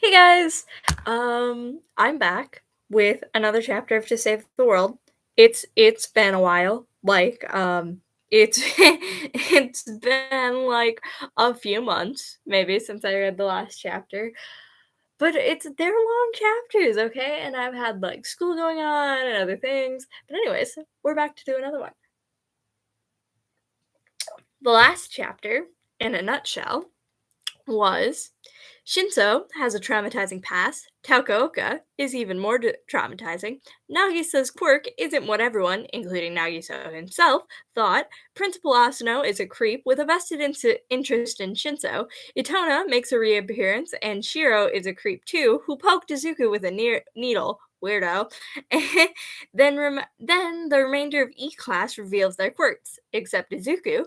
Hey guys, I'm back with another chapter of To Save the World. It's been a while, it's it's been like a few months maybe since I read the last chapter, but they're long chapters, okay? And I've had like school going on and other things. But anyways, we're back to do another one. The last chapter, in a nutshell, was Shinso has a traumatizing past, Taoka is even more traumatizing, Nagisa's quirk isn't what everyone, including Nagisa himself, thought, Principal Asano is a creep with a vested interest in Shinso, Itona makes a reappearance, and Shiro is a creep too, who poked Izuku with a needle. Weirdo. Then the remainder of E-Class reveals their quirks, except Izuku,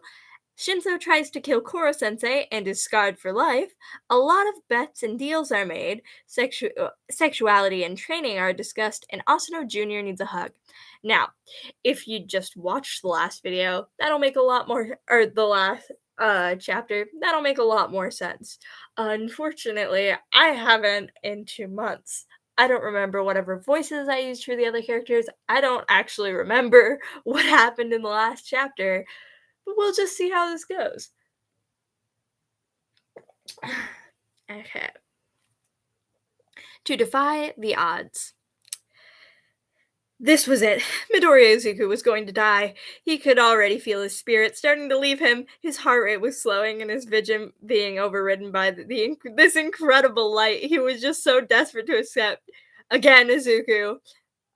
Shinso tries to kill Koro sensei and is scarred for life. A lot of bets and deals are made. Sexuality and training are discussed, and Asano Jr. needs a hug. Now, if you just watched the last video, that'll make a lot more, or the last chapter, that'll make a lot more sense. Unfortunately, I haven't in 2 months. I don't remember whatever voices I used for the other characters. I don't actually remember what happened in the last chapter, but we'll just see how this goes. Okay. To defy the odds. This was it. Midoriya Izuku was going to die. He could already feel his spirit starting to leave him. His heart rate was slowing and his vision being overridden by this incredible light he was just so desperate to accept. Again, Izuku.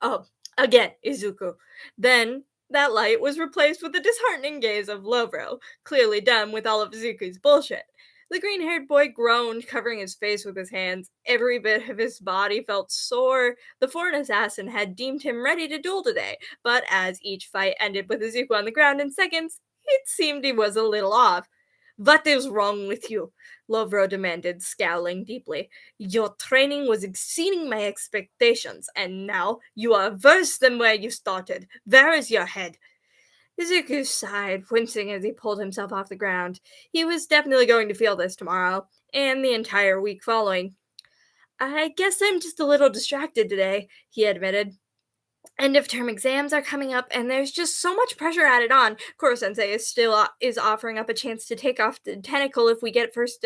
Oh, again, Izuku. Then that light was replaced with the disheartening gaze of Lovro, clearly done with all of Izuku's bullshit. The green haired boy groaned, covering his face with his hands. Every bit of his body felt sore. The foreign assassin had deemed him ready to duel today, but as each fight ended with Izuku on the ground in seconds, it seemed he was a little off. What is wrong with you? Lovro demanded, scowling deeply. Your training was exceeding my expectations, and now you are worse than where you started. Where is your head? Izuku sighed, wincing as he pulled himself off the ground. He was definitely going to feel this tomorrow, and the entire week following. I guess I'm just a little distracted today, he admitted. End of term exams are coming up, and there's just so much pressure added on. Koro Sensei is offering up a chance to take off the tentacle if we get first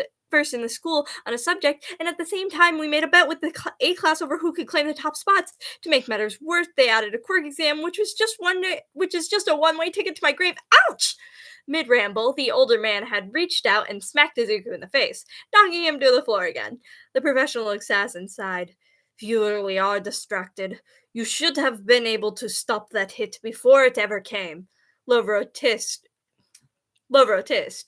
in the school on a subject, and at the same time, we made a bet with the A class over who could claim the top spots. To make matters worse, they added a quirk exam, which is just a one-way ticket to my grave. Ouch! Mid ramble, the older man had reached out and smacked Izuku in the face, knocking him to the floor again. The professional assassin sighed. You really are distracted. You should have been able to stop that hit before it ever came. Lovro tissed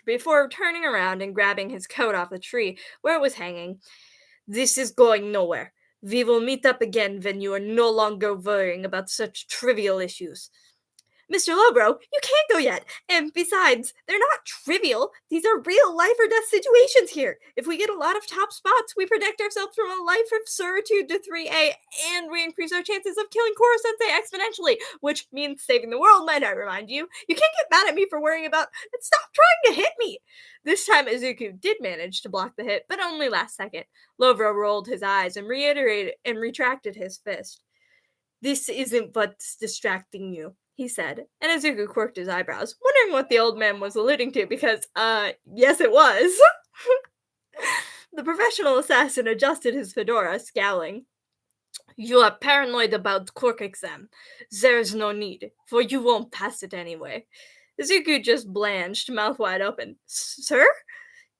before turning around and grabbing his coat off the tree where it was hanging. This is going nowhere. We will meet up again when you are no longer worrying about such trivial issues. Mr. Lowbro, you can't go yet. And besides, they're not trivial. These are real life or death situations here. If we get a lot of top spots, we protect ourselves from a life of certitude to 3A, and we increase our chances of killing Koro Sensei exponentially, which means saving the world, might I remind you. You can't get mad at me for worrying about and stop trying to hit me. This time Izuku did manage to block the hit, but only last second. Lovro rolled his eyes and retracted his fist. This isn't what's distracting you, he said, and Izuku quirked his eyebrows, wondering what the old man was alluding to because, yes it was. The professional assassin adjusted his fedora, scowling. You are paranoid about quirk exam. There's no need, for you won't pass it anyway. Izuku just blanched, mouth wide open. Sir?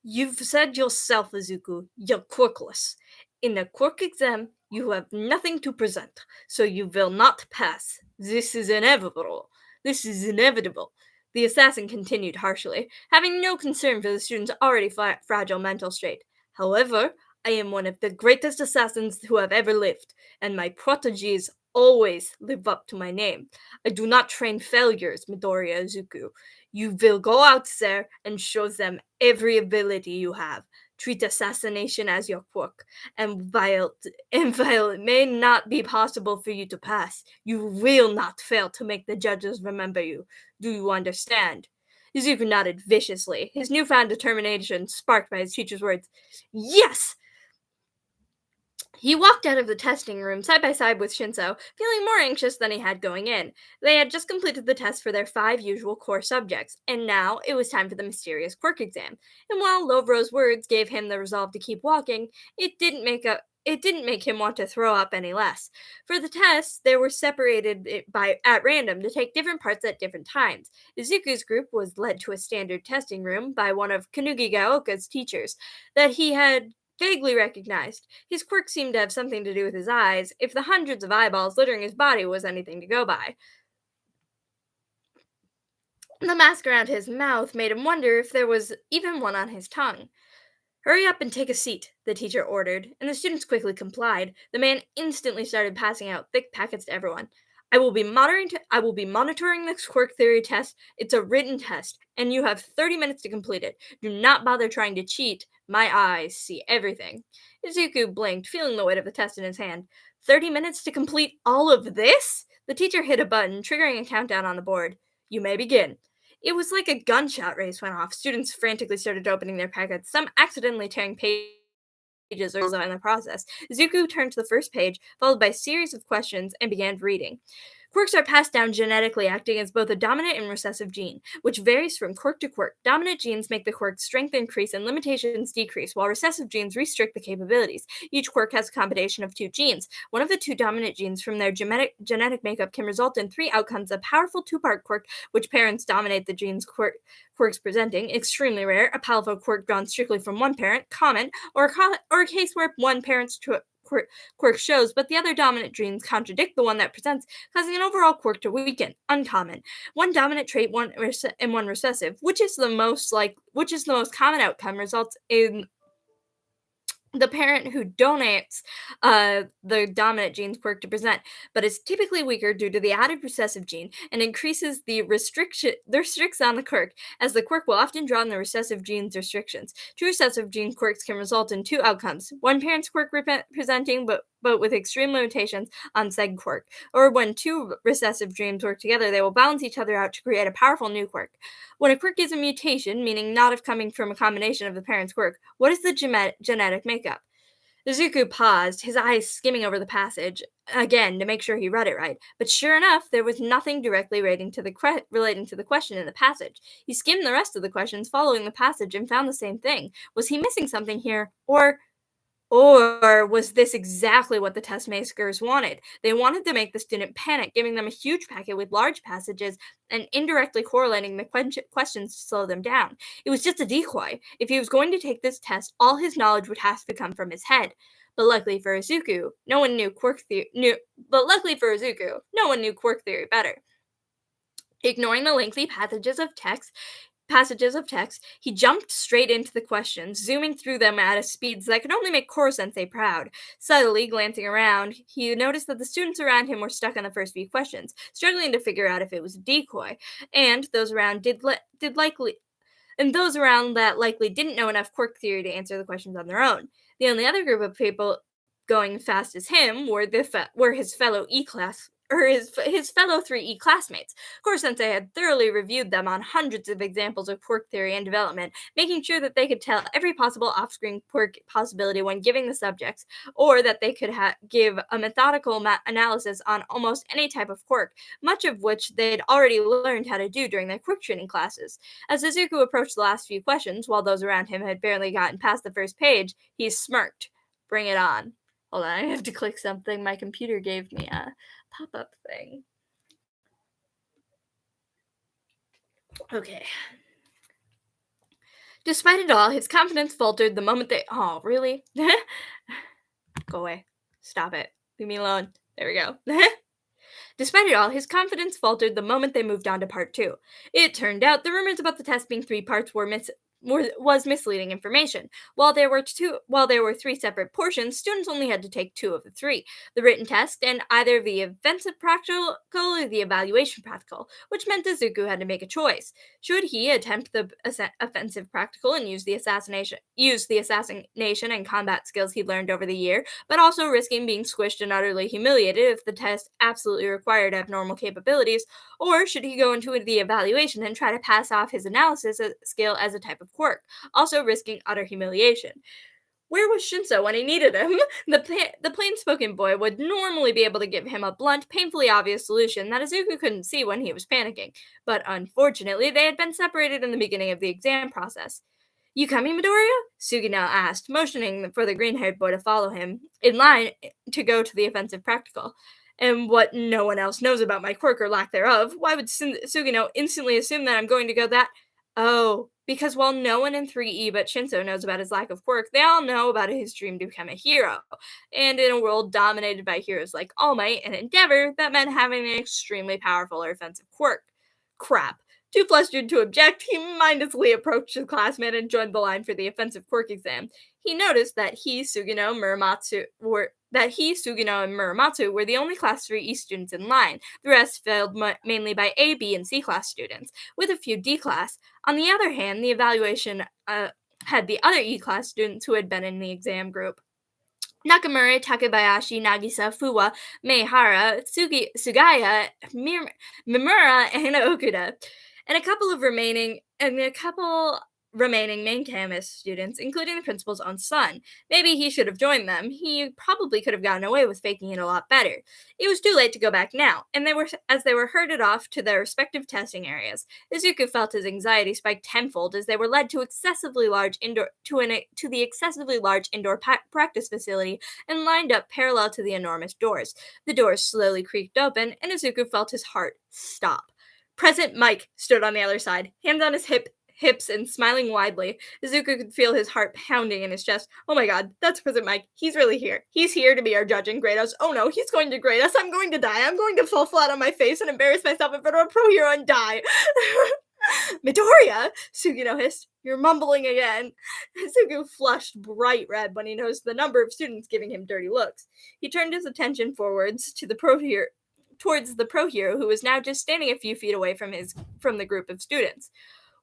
You've said yourself, Izuku, you're quirkless. In a quirk exam, you have nothing to present, so you will not pass. This is inevitable. This is inevitable. The assassin continued harshly, having no concern for the student's already fragile mental state. However, I am one of the greatest assassins who have ever lived, and my protégés always live up to my name. I do not train failures, Midoriya Izuku. You will go out there and show them every ability you have. Treat assassination as your quirk, and while it may not be possible for you to pass, you will not fail to make the judges remember you. Do you understand? Izuku nodded viciously, his newfound determination sparked by his teacher's words. Yes! He walked out of the testing room side by side with Shinso, feeling more anxious than he had going in. They had just completed the test for their five usual core subjects, and now it was time for the mysterious quirk exam. And while Lovro's words gave him the resolve to keep walking, it didn't make him want to throw up any less. For the tests, they were separated by at random to take different parts at different times. Izuku's group was led to a standard testing room by one of Kanugi Gaoka's teachers that he had vaguely recognized. His quirk seemed to have something to do with his eyes, if the hundreds of eyeballs littering his body was anything to go by. The mask around his mouth made him wonder if there was even one on his tongue. Hurry up and take a seat, the teacher ordered, and the students quickly complied. The man instantly started passing out thick packets to everyone. I will be monitoring this quirk theory test. It's a written test, and you have 30 minutes to complete it. Do not bother trying to cheat. My eyes see everything. Izuku blinked, feeling the weight of the test in his hand. 30 minutes to complete all of this? The teacher hit a button, triggering a countdown on the board. You may begin. It was like a gunshot race went off. Students frantically started opening their packets, some accidentally tearing pages or in the process. Zuko turned to the first page, followed by a series of questions, and began reading. Quirks are passed down genetically, acting as both a dominant and recessive gene, which varies from quirk to quirk. Dominant genes make the quirk's strength increase and limitations decrease, while recessive genes restrict the capabilities. Each quirk has a combination of two genes. One of the two dominant genes from their genetic makeup can result in three outcomes: a powerful two-part quirk, which parents dominate the gene's quirks presenting, extremely rare; a powerful quirk drawn strictly from one parent, common; or a case where one parent's quirk shows, but the other dominant genes contradict the one that presents, causing an overall quirk to weaken, uncommon. One dominant trait, and one recessive, which is the most common outcome, results in the parent who donates the dominant gene's quirk to present, but is typically weaker due to the added recessive gene and increases the restricts on the quirk, as the quirk will often draw on the recessive gene's restrictions. Two recessive gene quirks can result in two outcomes: one parent's quirk presenting, but with extreme limitations on said quirk, or when two recessive genes work together, they will balance each other out to create a powerful new quirk. When a quirk is a mutation, meaning not of coming from a combination of the parent's quirk, what is the genetic makeup? Izuku paused, his eyes skimming over the passage, again to make sure he read it right. But sure enough, there was nothing directly relating to the question in the passage. He skimmed the rest of the questions following the passage and found the same thing. Was he missing something here? Or was this exactly what the test makers wanted? They wanted to make the student panic, giving them a huge packet with large passages and indirectly correlating the questions to slow them down. It was just a decoy. If he was going to take this test, all his knowledge would have to come from his head. But luckily for Izuku, no one knew quirk theory. No one knew quirk theory better. Ignoring the lengthy passages of text, he jumped straight into the questions, zooming through them at a speed that could only make Core Sensei proud. Subtly glancing around, he noticed that the students around him were stuck on the first few questions, struggling to figure out if it was a decoy, and those around those around that likely didn't know enough quirk theory to answer the questions on their own. The only other group of people going fast as him were his fellow E class or his fellow 3E classmates. Core Sensei had thoroughly reviewed them on hundreds of examples of quirk theory and development, making sure that they could tell every possible off-screen quirk possibility when giving the subjects, or that they could give a methodical analysis on almost any type of quirk, much of which they'd already learned how to do during their quirk training classes. As Izuku approached the last few questions, while those around him had barely gotten past the first page, he smirked. Bring it on. Hold on, I have to click something. My computer gave me a pop-up thing. Okay. Despite it all, his confidence faltered the moment they. Oh, really? Go away. Stop it. Leave me alone. There we go. Despite it all, his confidence faltered the moment they moved on to part two. It turned out the rumors about the test being three parts was misleading information. While there were three separate portions, students only had to take two of the three: the written test and either the offensive practical or the evaluation practical, which meant Izuku had to make a choice. Should he attempt the offensive practical and use the assassination and combat skills he learned over the year, but also risking being squished and utterly humiliated if the test absolutely required abnormal capabilities, or should he go into the evaluation and try to pass off his analysis skill as a type of quirk, also risking utter humiliation? Where was Shinso when he needed him? The plain spoken boy would normally be able to give him a blunt, painfully obvious solution that Izuku couldn't see when he was panicking, but unfortunately, they had been separated in the beginning of the exam process. You coming, Midoriya? Sugino asked, motioning for the green haired boy to follow him, in line to go to the offensive practical. And what no one else knows about my quirk or lack thereof, why would Sugino instantly assume that I'm going to go that? Oh, because while no one in 3E but Shinso knows about his lack of quirk, they all know about his dream to become a hero. And in a world dominated by heroes like All Might and Endeavor, that meant having an extremely powerful or offensive quirk. Crap. Too flustered to object, he mindlessly approached his classmate and joined the line for the offensive quirk exam. He noticed that Sugino, and Muramatsu were the only Class 3E students in line. The rest filled mainly by A, B, and C class students, with a few D class. On the other hand, the evaluation had the other E class students who had been in the exam group. Nakamura, Takebayashi, Nagisa, Fuwa, Meihara, Sugaya, Mimura, and Okuda, and a couple remaining main campus students, including the principal's own son. Maybe he should have joined them. He probably could have gotten away with faking it a lot better. It was too late to go back now, and they were herded off to their respective testing areas. Izuku felt his anxiety spike tenfold as they were led to the excessively large indoor practice facility and lined up parallel to the enormous doors. The doors slowly creaked open, and Izuku felt his heart stop. Present Mike stood on the other side, hands on his hips and smiling widely. Izuku could feel his heart pounding in his chest. Oh my god, that's President Mike. He's really here. He's here to be our judge and grade us. Oh no, he's going to grade us. I'm going to die. I'm going to fall flat on my face and embarrass myself in front of a pro hero and die. Midoriya, Sugino hissed. You're mumbling again. Izuku flushed bright red when he noticed the number of students giving him dirty looks. He turned his attention forwards to towards the pro hero who was now just standing a few feet away from the group of students.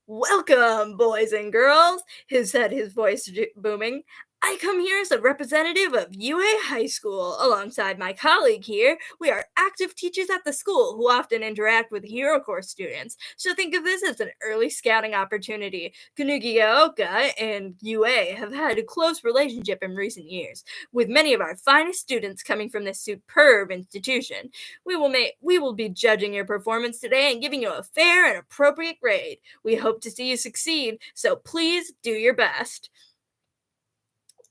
Welcome, boys and girls, his voice booming. I come here as a representative of UA High School. Alongside my colleague here, we are active teachers at the school who often interact with Hero Corps students, so think of this as an early scouting opportunity. Kanugigaoka and UA have had a close relationship in recent years, with many of our finest students coming from this superb institution. We will be judging your performance today and giving you a fair and appropriate grade. We hope to see you succeed, so please do your best.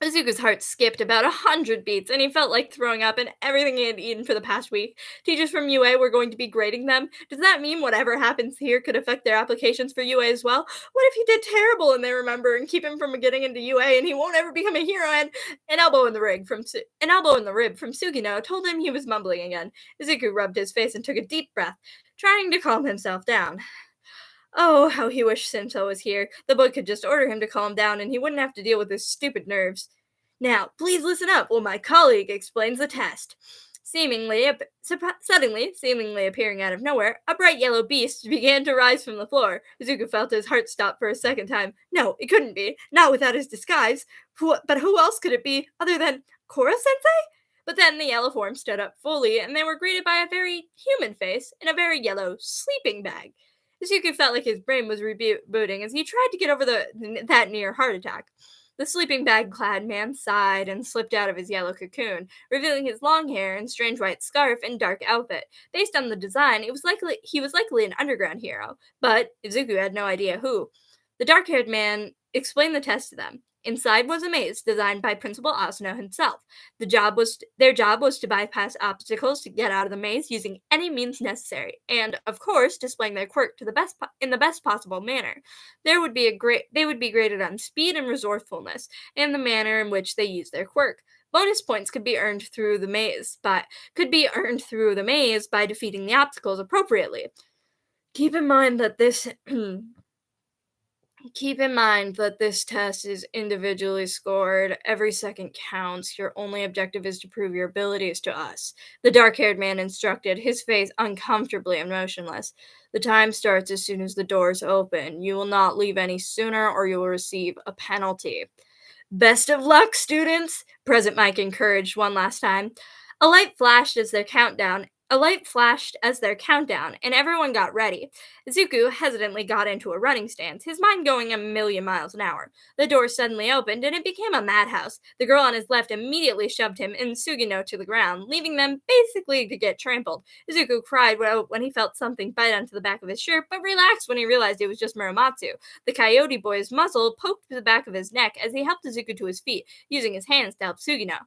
Izuku's heart skipped about 100 beats, and he felt like throwing up and everything he had eaten for the past week. Teachers from UA were going to be grading them. Does that mean whatever happens here could affect their applications for UA as well? What if he did terrible and they remember and keep him from getting into UA and he won't ever become a hero? And an elbow in the rib from Sugino told him he was mumbling again. Izuku rubbed his face and took a deep breath, trying to calm himself down. Oh, how he wished Shinso was here. The boy could just order him to calm down and he wouldn't have to deal with his stupid nerves. Now, please listen up while my colleague explains the test. Seemingly appearing out of nowhere, a bright yellow beast began to rise from the floor. Izuku felt his heart stop for a second time. No, it couldn't be. Not without his disguise. But who else could it be other than Koro-sensei? But then the yellow form stood up fully, and they were greeted by a very human face in a very yellow sleeping bag. Izuku felt like his brain was rebooting as he tried to get over that near heart attack. The sleeping bag-clad man sighed and slipped out of his yellow cocoon, revealing his long hair and strange white scarf and dark outfit. Based on the design, he was likely an underground hero, but Izuku had no idea who. The dark-haired man explained the test to them. Inside was a maze designed by Principal Asano himself. Their job was to bypass obstacles to get out of the maze using any means necessary, and of course, displaying their quirk in the best possible manner. They would be graded on speed and resourcefulness, and the manner in which they used their quirk. Bonus points could be earned through the maze, by defeating the obstacles appropriately. Keep in mind that this Keep in mind that this test is individually scored. Every second counts. Your only objective is to prove your abilities to us. The dark haired man instructed, his face uncomfortably emotionless. The time starts as soon as the doors open. You will not leave any sooner or you will receive a penalty. Best of luck, students, President Mike encouraged one last time. A light flashed as their countdown A light flashed as their countdown, and everyone got ready. Izuku hesitantly got into a running stance, his mind going a million miles an hour. The door suddenly opened, and it became a madhouse. The girl on his left immediately shoved him and Sugino to the ground, leaving them basically to get trampled. Izuku cried when he felt something bite onto the back of his shirt, but relaxed when he realized it was just Muramatsu. The coyote boy's muzzle poked the back of his neck as he helped Izuku to his feet, using his hands to help Sugino.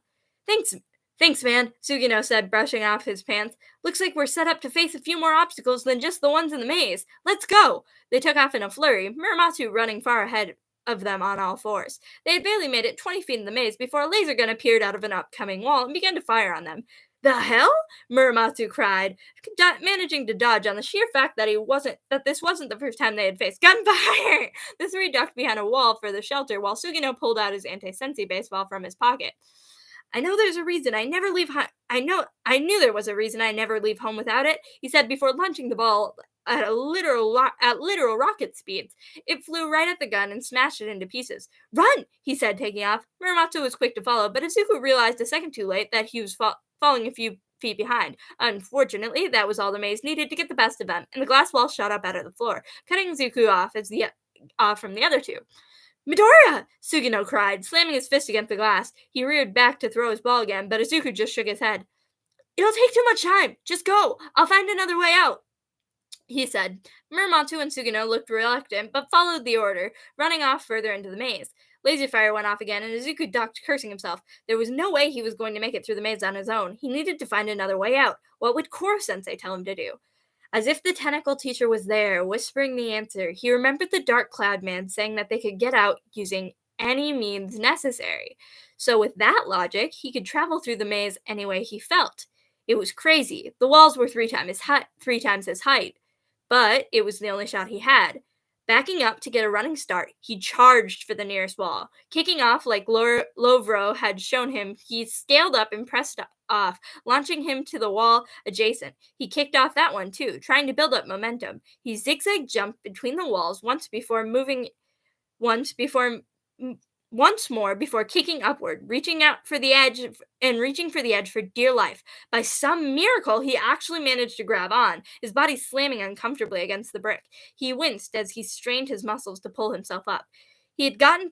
Thanks, thanks, man, Sugino said, brushing off his pants. Looks like we're set up to face a few more obstacles than just the ones in the maze. Let's go! They took off in a flurry, Muramatsu running far ahead of them on all fours. They had barely made it 20 feet in the maze before a laser gun appeared out of an upcoming wall and began to fire on them. The hell? Muramatsu cried, managing to dodge on the sheer fact that this wasn't the first time they had faced gunfire. The three ducked behind a wall for the shelter while Sugino pulled out his anti-sensei baseball from his pocket. I know there's a reason I never leave. I knew there was a reason I never leave home without it. He said before launching the ball at literal rocket speeds. It flew right at the gun and smashed it into pieces. Run! He said, taking off. Muramatsu was quick to follow, but Izuku realized a second too late that he was falling a few feet behind. Unfortunately, that was all the maze needed to get the best of them, and the glass wall shot up out of the floor, cutting Izuku off from the other two. Midoriya! Sugino cried, slamming his fist against the glass. He reared back to throw his ball again, but Izuku just shook his head. It'll take too much time. Just go. I'll find another way out, he said. Muramatsu and Sugino looked reluctant, but followed the order, running off further into the maze. Laser fire went off again, and Izuku ducked, cursing himself. There was no way he was going to make it through the maze on his own. He needed to find another way out. What would Koro-sensei tell him to do? As if the tentacle teacher was there, whispering the answer, he remembered the dark cloud man saying that they could get out using any means necessary. So with that logic, he could travel through the maze any way he felt. It was crazy. The walls were three times his height, but it was the only shot he had. Backing up to get a running start, he charged for the nearest wall. Kicking off like Lovro had shown him, he scaled up and pressed off, launching him to the wall adjacent. He kicked off that one too, trying to build up momentum. He zigzag jumped between the walls once before once more before kicking upward, reaching for the edge for dear life. By some miracle, he actually managed to grab on, his body slamming uncomfortably against the brick. He winced as he strained his muscles to pull himself up. He had gone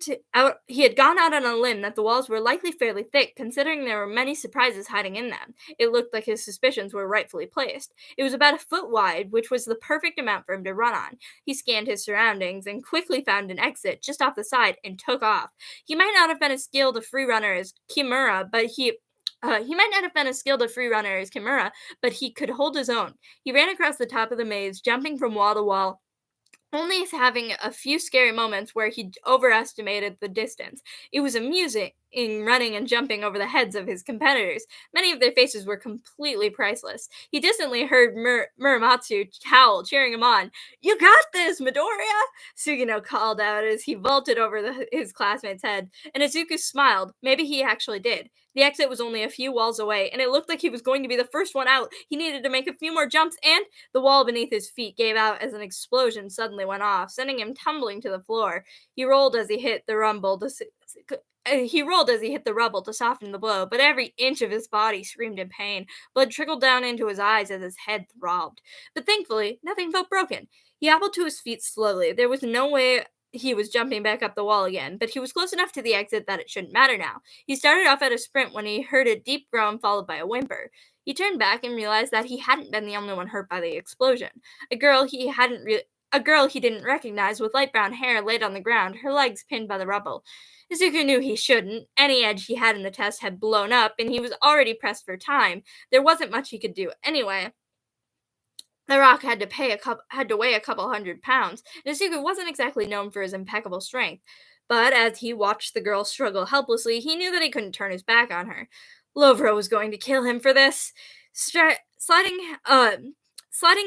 out on a limb that the walls were likely fairly thick, considering there were many surprises hiding in them. It looked like his suspicions were rightfully placed. It was about a foot wide, which was the perfect amount for him to run on. He scanned his surroundings and quickly found an exit just off the side and took off. He might not have been as skilled a free runner as Kimura, but he could hold his own. He ran across the top of the maze, jumping from wall to wall, only having a few scary moments where he overestimated the distance. It was amusing running and jumping over the heads of his competitors. Many of their faces were completely priceless. He distantly heard Muramatsu howl, cheering him on. You got this, Midoriya! Sugino called out as he vaulted over his classmate's head, and Izuku smiled. Maybe he actually did. The exit was only a few walls away, and it looked like he was going to be the first one out. He needed to make a few more jumps, and the wall beneath his feet gave out as an explosion suddenly went off, sending him tumbling to the floor. He rolled as he hit the rubble to soften the blow, but every inch of his body screamed in pain. Blood trickled down into his eyes as his head throbbed. But thankfully, nothing felt broken. He hobbled to his feet slowly. There was no way he was jumping back up the wall again, but he was close enough to the exit that it shouldn't matter now. He started off at a sprint when he heard a deep groan followed by a whimper. He turned back and realized that he hadn't been the only one hurt by the explosion. A girl he didn't recognize with light brown hair laid on the ground, her legs pinned by the rubble. Izuku knew he shouldn't. Any edge he had in the test had blown up, and he was already pressed for time. There wasn't much he could do anyway. The rock had to weigh a couple hundred pounds, and Izuku wasn't exactly known for his impeccable strength. But as he watched the girl struggle helplessly, he knew that he couldn't turn his back on her. Lovro was going to kill him for this. Sliding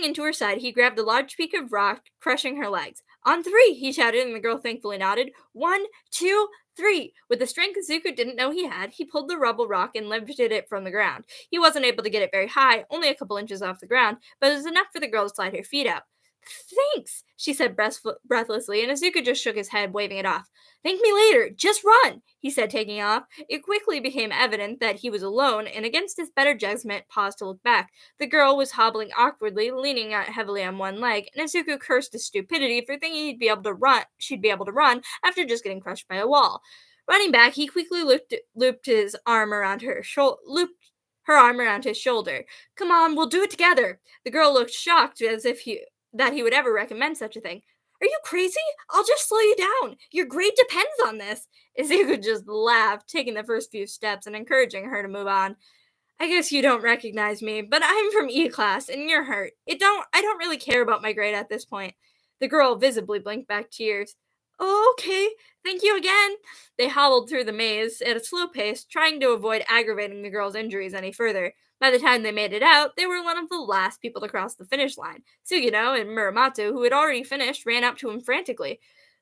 into her side, he grabbed a large peak of rock, crushing her legs. On three, he shouted, and the girl thankfully nodded. 1, 2, 3. With the strength Izuku didn't know he had, he pulled the rubble rock and lifted it from the ground. He wasn't able to get it very high, only a couple inches off the ground, but it was enough for the girl to slide her feet out. Thanks, she said breathlessly, and Izuku just shook his head, waving it off. Thank me later, just run, he said, taking off. It quickly became evident that he was alone, and against his better judgment, paused to look back. The girl was hobbling awkwardly, leaning out heavily on one leg, and Izuku cursed his stupidity for thinking she'd be able to run after just getting crushed by a wall. Running back, he quickly looped her arm around his shoulder. Come on, we'll do it together. The girl looked shocked, as if he would ever recommend such a thing. Are you crazy? I'll just slow you down. Your grade depends on this. Izuku just laughed, taking the first few steps and encouraging her to move on. I guess you don't recognize me, but I'm from E class and you're hurt. I don't really care about my grade at this point. The girl visibly blinked back tears. Oh, okay. Thank you again. They hobbled through the maze at a slow pace, trying to avoid aggravating the girl's injuries any further. By the time they made it out, they were one of the last people to cross the finish line. Sugino and Muramoto, who had already finished, ran up to him frantically.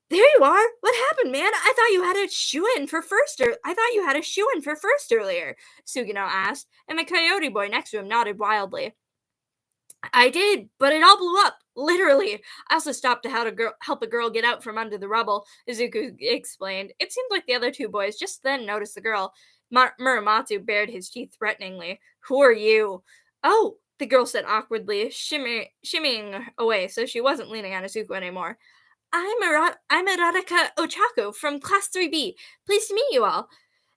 There you are. What happened, man? I thought you had a shoe in for first earlier, Sugino asked, and the coyote boy next to him nodded wildly. I did, but it all blew up. Literally. I also stopped to help a girl get out from under the rubble, Izuku explained. It seemed like the other two boys just then noticed the girl. Muramatsu bared his teeth threateningly. Who are you? Oh, the girl said awkwardly, shimmying away so she wasn't leaning on Izuku anymore. I'm Erotica Ochako from Class 3B. Pleased to meet you all.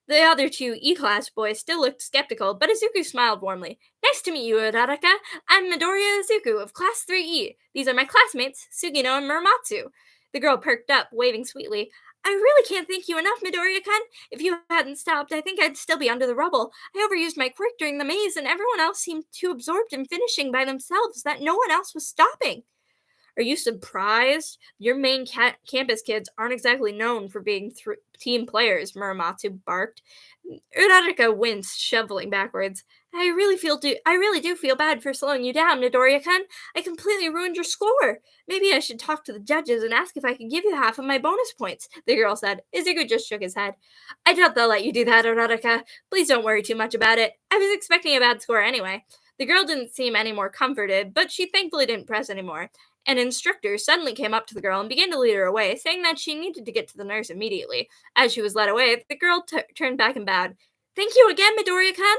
The other two E-class boys still looked skeptical, but Izuku smiled warmly. Nice to meet you, Uraraka. I'm Midoriya Izuku of Class 3E. These are my classmates, Sugino and Muramatsu. The girl perked up, waving sweetly. I really can't thank you enough, Midoriya-kun. If you hadn't stopped, I think I'd still be under the rubble. I overused my quirk during the maze, and everyone else seemed too absorbed in finishing by themselves that no one else was stopping. Are you surprised? Your main campus kids aren't exactly known for being team players, Muramatsu barked. Uraraka winced, shoveling backwards. I really do feel bad for slowing you down, Midoriya-kun. I completely ruined your score. Maybe I should talk to the judges and ask if I could give you half of my bonus points, the girl said. Izuku just shook his head. I doubt they'll let you do that, Uraraka. Please don't worry too much about it. I was expecting a bad score anyway. The girl didn't seem any more comforted, but she thankfully didn't press anymore. An instructor suddenly came up to the girl and began to lead her away, saying that she needed to get to the nurse immediately. As she was led away, the girl turned back and bowed. Thank you again, Midoriya-kun.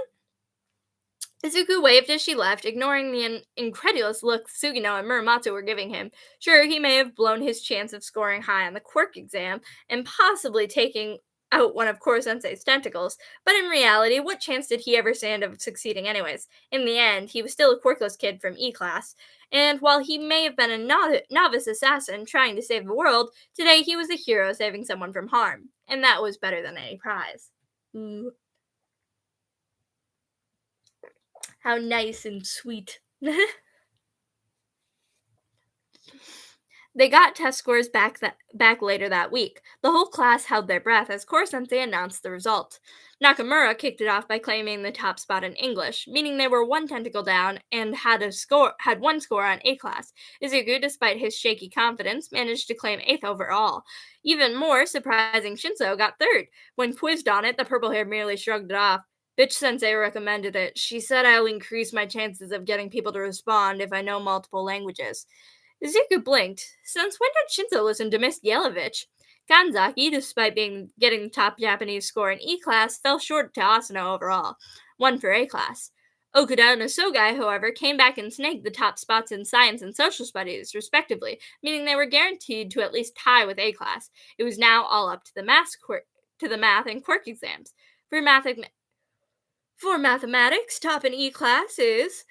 Izuku waved as she left, ignoring the incredulous look Sugino and Muramatsu were giving him. Sure, he may have blown his chance of scoring high on the quirk exam and possibly taking out one of Koro-sensei's tentacles, but in reality, what chance did he ever stand of succeeding anyways? In the end, he was still a quirkless kid from E-class, and while he may have been a novice assassin trying to save the world, today he was a hero saving someone from harm, and that was better than any prize. Ooh. How nice and sweet. They got test scores back later that week. The whole class held their breath as Koro-sensei announced the result. Nakamura kicked it off by claiming the top spot in English, meaning they were one tentacle down and had one score on A class. Izuku, despite his shaky confidence, managed to claim 8th overall. Even more surprising, Shinso got 3rd. When quizzed on it, the purple-haired merely shrugged it off. Bitch Sensei recommended it. She said I'll increase my chances of getting people to respond if I know multiple languages. Izuku blinked. Since when did Shinzo listen to Miss Yelovich? Kanzaki, despite getting the top Japanese score in E-class, fell short to Asano overall. 1 for A-class. Okuda and Asogai, however, came back and snagged the top spots in science and social studies, respectively, meaning they were guaranteed to at least tie with A-class. It was now all up to the math and quirk exams. For mathematics, top in E-class is...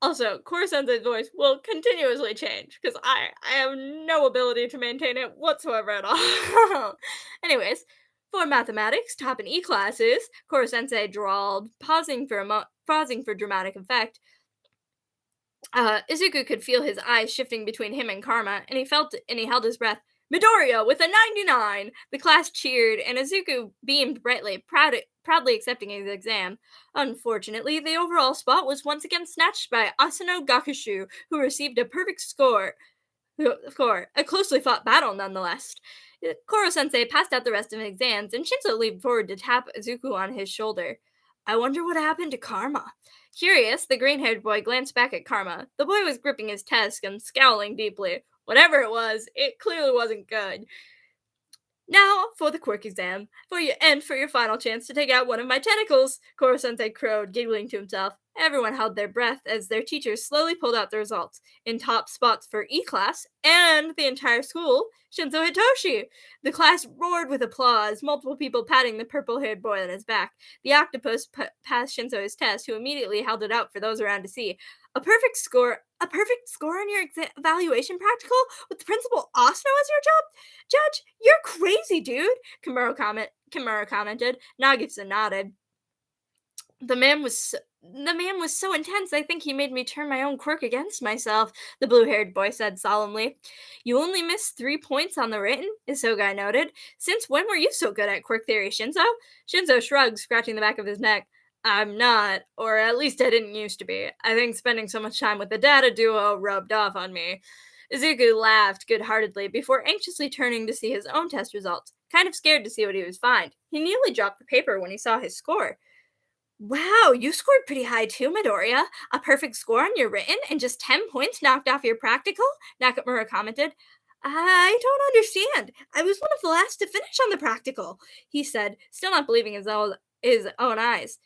Also, Koro-sensei's voice will continuously change, because I have no ability to maintain it whatsoever at all. Anyways, for mathematics, top in E-class is... Koro-sensei drawled, pausing for dramatic effect. Izuku could feel his eyes shifting between him and Karma, and he held his breath. Midoriya with a 99! The class cheered, and Izuku beamed brightly, proudly accepting his exam. Unfortunately, the overall spot was once again snatched by Asano Gakushu, who received a perfect score. A closely fought battle, nonetheless. Koro-sensei passed out the rest of his exams, and Shinzo leaned forward to tap Izuku on his shoulder. I wonder what happened to Karma. Curious, the green haired boy glanced back at Karma. The boy was gripping his desk and scowling deeply. Whatever it was, it clearly wasn't good. Now for the quirk exam, for your final chance to take out one of my tentacles, Koro-sensei crowed, giggling to himself. Everyone held their breath as their teachers slowly pulled out the results. In top spots for E-class and the entire school, Shinzo Hitoshi. The class roared with applause, multiple people patting the purple-haired boy on his back. The octopus passed Shinzo his test, who immediately held it out for those around to see. A perfect score on your evaluation practical with Principal Asano as your judge? You're crazy, dude, Kimura commented. Nagisa nodded. The man was so intense I think he made me turn my own quirk against myself, the blue-haired boy said solemnly. You only missed 3 points on the written, Isogai noted. Since when were you so good at quirk theory, Shinzo? Shinzo shrugged, scratching the back of his neck. I'm not, or at least I didn't used to be. I think spending so much time with the data duo rubbed off on me. Izuku laughed good-heartedly before anxiously turning to see his own test results, kind of scared to see what he would find. He nearly dropped the paper when he saw his score. Wow, you scored pretty high too, Midoriya. A perfect score on your written and just 10 points knocked off your practical? Nakamura commented. I don't understand. I was one of the last to finish on the practical, he said, still not believing his own eyes.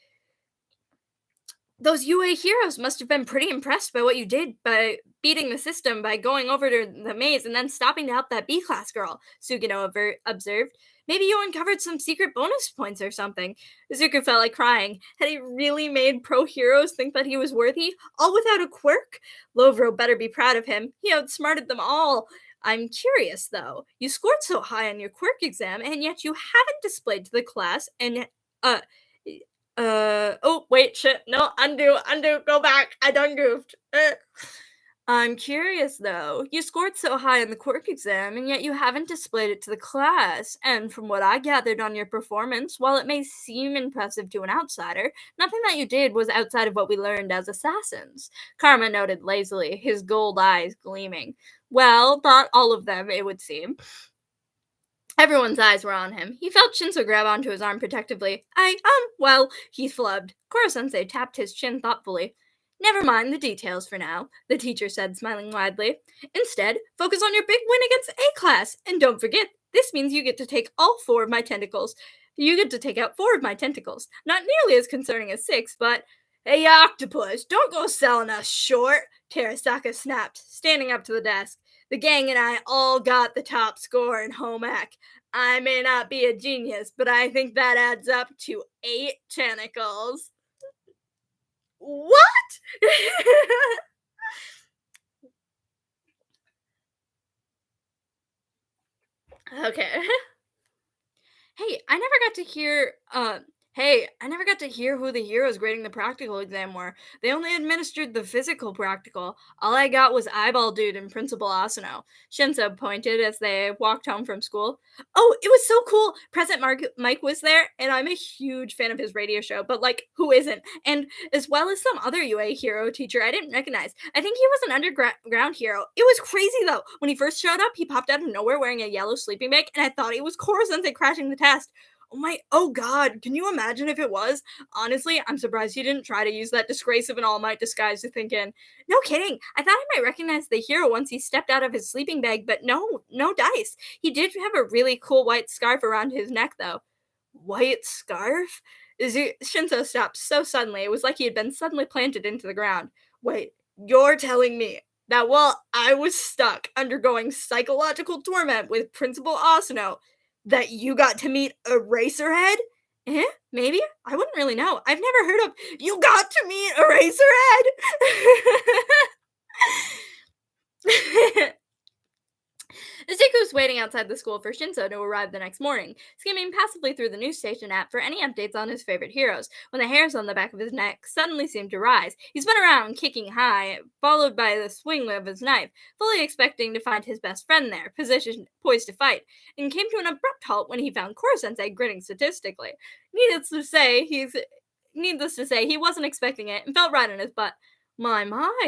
Those UA heroes must have been pretty impressed by what you did by beating the system by going over to the maze and then stopping to help that B class girl, Sugino observed. Maybe you uncovered some secret bonus points or something. Zuko felt like crying. Had he really made pro heroes think that he was worthy, all without a quirk? Lovro better be proud of him. He outsmarted them all. I'm curious, though. You scored so high on your quirk exam, and yet you haven't displayed to the class, and, oh, wait, shit, no, undo, go back, I done goofed. I'm curious though. You scored so high in the quirk exam, and yet you haven't displayed it to the class. And from what I gathered on your performance, while it may seem impressive to an outsider, nothing that you did was outside of what we learned as assassins. Karma noted lazily, his gold eyes gleaming. Well, not all of them, it would seem. Everyone's eyes were on him. He felt Shinzo grab onto his arm protectively. Well, he flubbed. Koro-sensei tapped his chin thoughtfully. Never mind the details for now, the teacher said, smiling widely. Instead, focus on your big win against A-class, and don't forget, this means you get to take all 4 of my tentacles. You get to take out 4 of my tentacles. Not nearly as concerning as 6, but... Hey, octopus, don't go selling us short, Terasaka snapped, standing up to the desk. The gang and I all got the top score in home ec. I may not be a genius, but I think that adds up to 8 tentacles. What? Okay. Hey, I never got to hear who the heroes grading the practical exam were. They only administered the physical practical. All I got was Eyeball Dude and Principal Asano. Shinzo pointed as they walked home from school. Oh, it was so cool. Mike was there, and I'm a huge fan of his radio show, but like, who isn't? And as well as some other UA hero teacher I didn't recognize. I think he was an underground hero. It was crazy though. When he first showed up, he popped out of nowhere wearing a yellow sleeping bag, and I thought it was Koro-sensei crashing the test. Oh god, can you imagine if it was? Honestly, I'm surprised he didn't try to use that disgrace of an All Might disguise to think in. No kidding, I thought I might recognize the hero once he stepped out of his sleeping bag, but no dice. He did have a really cool white scarf around his neck, though. White scarf? Shinzo stopped so suddenly, it was like he had been suddenly planted into the ground. Wait, you're telling me that while I was stuck undergoing psychological torment with Principal Asano, that you got to meet Eraserhead? Maybe? I wouldn't really know. I've never heard of you got to meet Eraserhead! Izuku was waiting outside the school for Shinzo to arrive the next morning, skimming passively through the news station app for any updates on his favorite heroes, when the hairs on the back of his neck suddenly seemed to rise. He spun around, kicking high, followed by the swing of his knife, fully expecting to find his best friend there, positioned, poised to fight, and came to an abrupt halt when he found Koro-sensei grinning sadistically. Needless to say, he wasn't expecting it and felt right in his butt. My,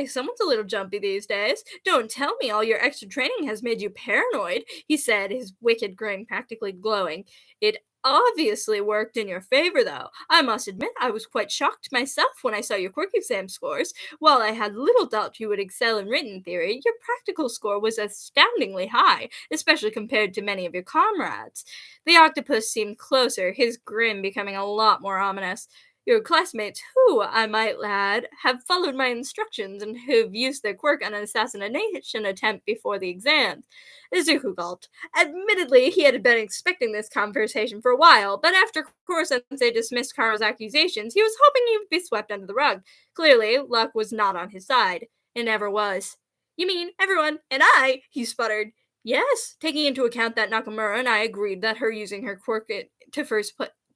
someone's a little jumpy these days. Don't tell me all your extra training has made you paranoid, he said, his wicked grin practically glowing. It obviously worked in your favor, though. I must admit, I was quite shocked myself when I saw your quirk exam scores. While I had little doubt you would excel in written theory, your practical score was astoundingly high, especially compared to many of your comrades. The octopus seemed closer, his grin becoming a lot more ominous. Your classmates, who, I might add, have followed my instructions and who've used their quirk on an assassination attempt before the exam. Izuku gulped. Admittedly, he had been expecting this conversation for a while, but after Koro-sensei dismissed Karo's accusations, he was hoping he would be swept under the rug. Clearly, luck was not on his side. It never was. You mean everyone and I? He sputtered. Yes, taking into account that Nakamura and I agreed that her using her quirk to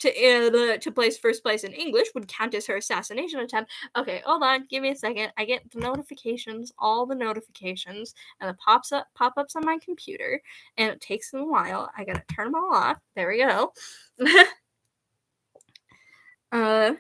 to place first place in English would count as her assassination attempt. Okay, hold on, give me a second. I get the notifications, all the notifications, and it pop-ups on my computer, and it takes them a while. I gotta turn them all off. There we go. uh